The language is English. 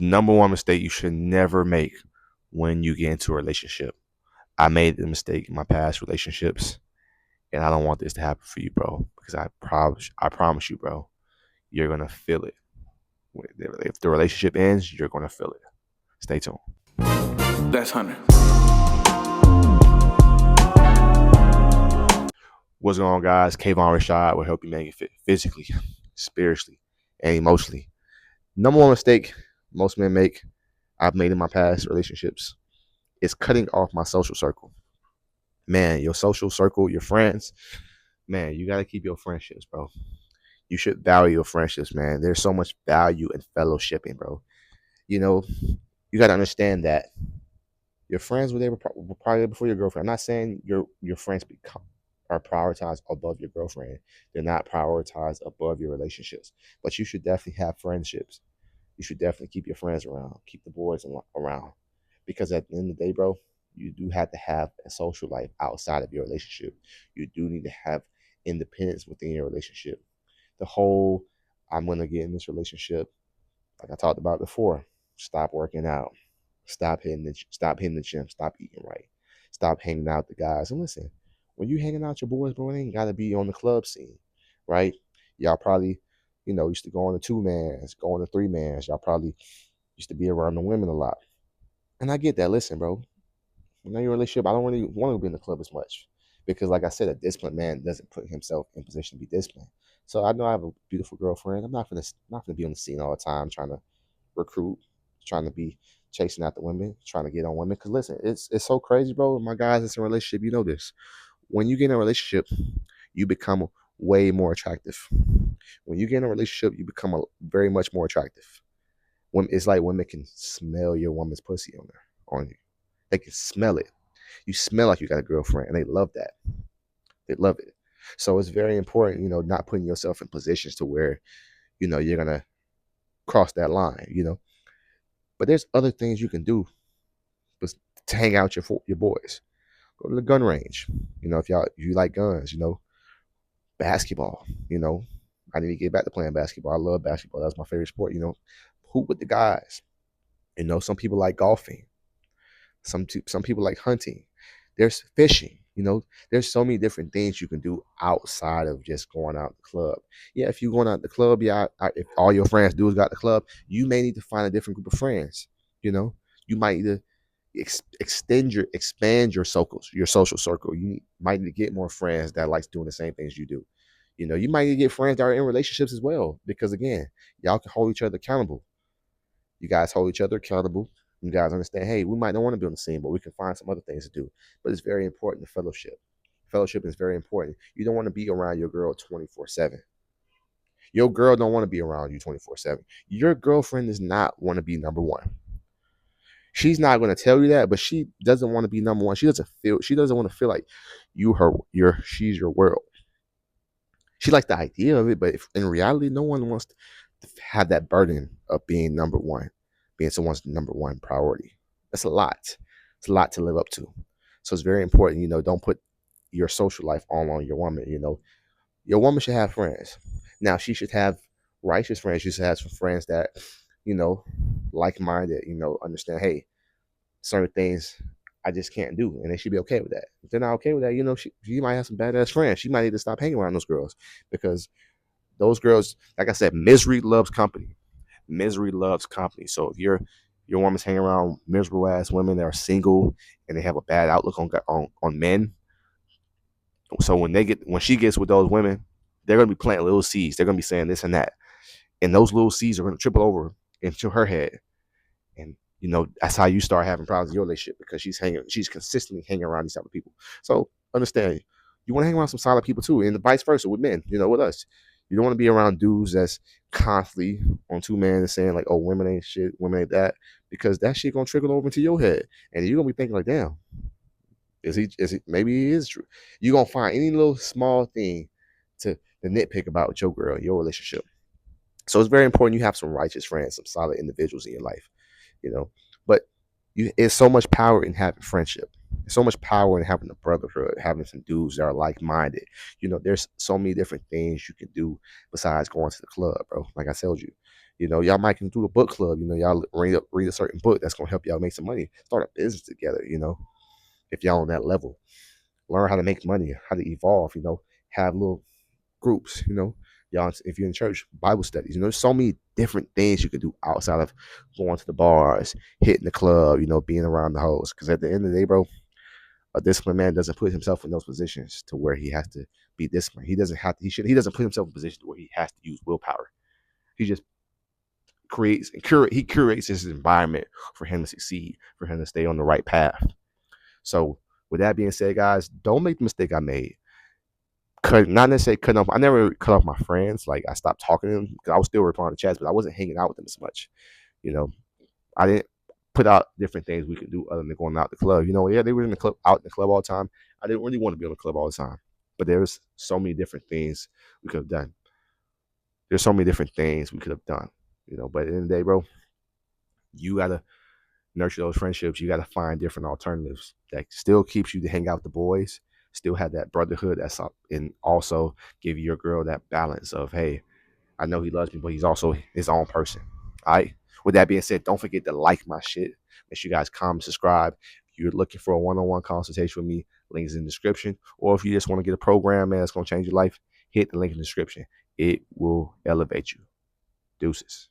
Number one mistake you should never make when you get into a relationship. I made the mistake in my past relationships, and I don't want this to happen for you, bro. Because I promise you, bro, you're gonna feel it. If the relationship ends, you're gonna feel it. Stay tuned. That's 100. What's going on, guys? Kayvon Rashad will help you make it fit physically, spiritually, and emotionally. Number one mistake most men make, I've made in my past relationships, is cutting off my social circle. Man, your social circle, your friends, man, you got to keep your friendships, bro. You should value your friendships, man. There's so much value in fellowshipping, bro. You know, you got to understand that your friends were probably before your girlfriend. I'm not saying your friends are prioritized above your girlfriend. They're not prioritized above your relationships. But you should definitely have friendships. You should definitely keep your friends around. Keep the boys around. Because at the end of the day, bro, you do have to have a social life outside of your relationship. You do need to have independence within your relationship. The whole I'm gonna get in this relationship, like I talked about before, stop working out, stop hitting the gym, stop eating right, stop hanging out with the guys. And listen, when you hanging out with your boys, bro, it ain't gotta be on the club scene, right? Y'all probably, used to go on the two mans, go on the three mans. Y'all probably used to be around the women a lot. And I get that. Listen, bro, when you're in a relationship, I don't really want to be in the club as much because, like I said, a disciplined man doesn't put himself in position to be disciplined. So I know I have a beautiful girlfriend. I'm not gonna be on the scene all the time trying to recruit, trying to be chasing after women, trying to get on women. Cause listen, it's so crazy, bro. My guys that's in a relationship, you know this. When you get in a relationship, you become way more attractive. When you get in a relationship, you become very much more attractive. When it's like women can smell your woman's pussy on you. They can smell it. You smell like you got a girlfriend, and they love that. They love it. So it's very important, not putting yourself in positions to where, you're gonna cross that line. But there's other things you can do to hang out your boys. Go to the gun range. If you like guns, basketball. I need to get back to playing basketball. I love basketball. That's my favorite sport. Hoop with the guys. Some people like golfing. Some people like hunting. There's fishing. There's so many different things you can do outside of just going out the club. Yeah, if you're going out the club, yeah, if all your friends do is got the club, you may need to find a different group of friends. You might need to expand your social circle. Might need to get more friends that likes doing the same things you do. You might need to get friends that are in relationships as well, because again, y'all can hold each other accountable. You guys hold each other accountable. You guys understand, hey, we might not want to be on the scene, but we can find some other things to do. But it's very important to fellowship. Fellowship is very important. You don't want to be around your girl 24/7. Your girl don't want to be around you 24/7. Your girlfriend does not want to be number one. She's not going to tell you that, but she doesn't want to be number one. She doesn't want to feel like she's your world. She likes the idea of it, but in reality, no one wants to have that burden of being number one, being someone's number one priority. That's a lot. It's a lot to live up to. So it's very important, don't put your social life all on your woman. Your woman should have friends. Now she should have righteous friends. She should have some friends that, you know, like minded, understand, hey, certain things I just can't do, and they should be okay with that. If they're not okay with that, she might have some badass friends. She might need to stop hanging around those girls, because those girls, like I said, misery loves company. Misery loves company. So if your woman's hanging around miserable ass women that are single and they have a bad outlook on men, so when she gets with those women, they're gonna be planting little seeds. They're gonna be saying this and that, and those little seeds are gonna triple over into her head. And that's how you start having problems in your relationship, because she's consistently hanging around these type of people. So understand, you want to hang around some solid people too, and vice versa with men. With us, you don't want to be around dudes that's constantly on two men and saying like, "Oh, women ain't shit, women ain't that," because that shit gonna trickle over into your head, and you're gonna be thinking like, "Damn, is he? Is he? Maybe he is true." You're gonna find any little small thing to nitpick about with your girl, your relationship. So it's very important you have some righteous friends, some solid individuals in your life, you know. But it's so much power in having friendship. There's so much power in having a brotherhood, having some dudes that are like minded. There's so many different things you can do besides going to the club, bro. Like I told you, Y'all might can do a book club. Y'all read a certain book that's gonna help y'all make some money. Start a business together. If y'all on that level, learn how to make money, how to evolve. Have little groups. Y'all, if you're in church, Bible studies. There's so many different things you can do outside of going to the bars, hitting the club. Being around the hoes. Because at the end of the day, bro, a disciplined man doesn't put himself in those positions to where he has to be disciplined. He doesn't have to. He doesn't put himself in a position where he has to use willpower. He just creates and curate. He curates his environment for him to succeed, for him to stay on the right path. So, with that being said, guys, don't make the mistake I made. Not necessarily cutting off. I never cut off my friends. Like I stopped talking to them because I was still replying to chats, but I wasn't hanging out with them as much. You know, I didn't put out different things we could do other than going out the club. Yeah, they were in the club, out in the club all the time. I didn't really want to be on the club all the time, but there's so many different things we could have done. There's so many different things we could have done. But at the end of the day, bro, you gotta nurture those friendships. You gotta find different alternatives that still keeps you to hang out with the boys, still have that brotherhood that's up, and also give your girl that balance of, hey, I know he loves me, but he's also his own person. All right. With that being said, don't forget to like my shit. Make sure you guys comment, subscribe. If you're looking for a one-on-one consultation with me, links in the description. Or if you just want to get a program, man, that's going to change your life, hit the link in the description. It will elevate you. Deuces.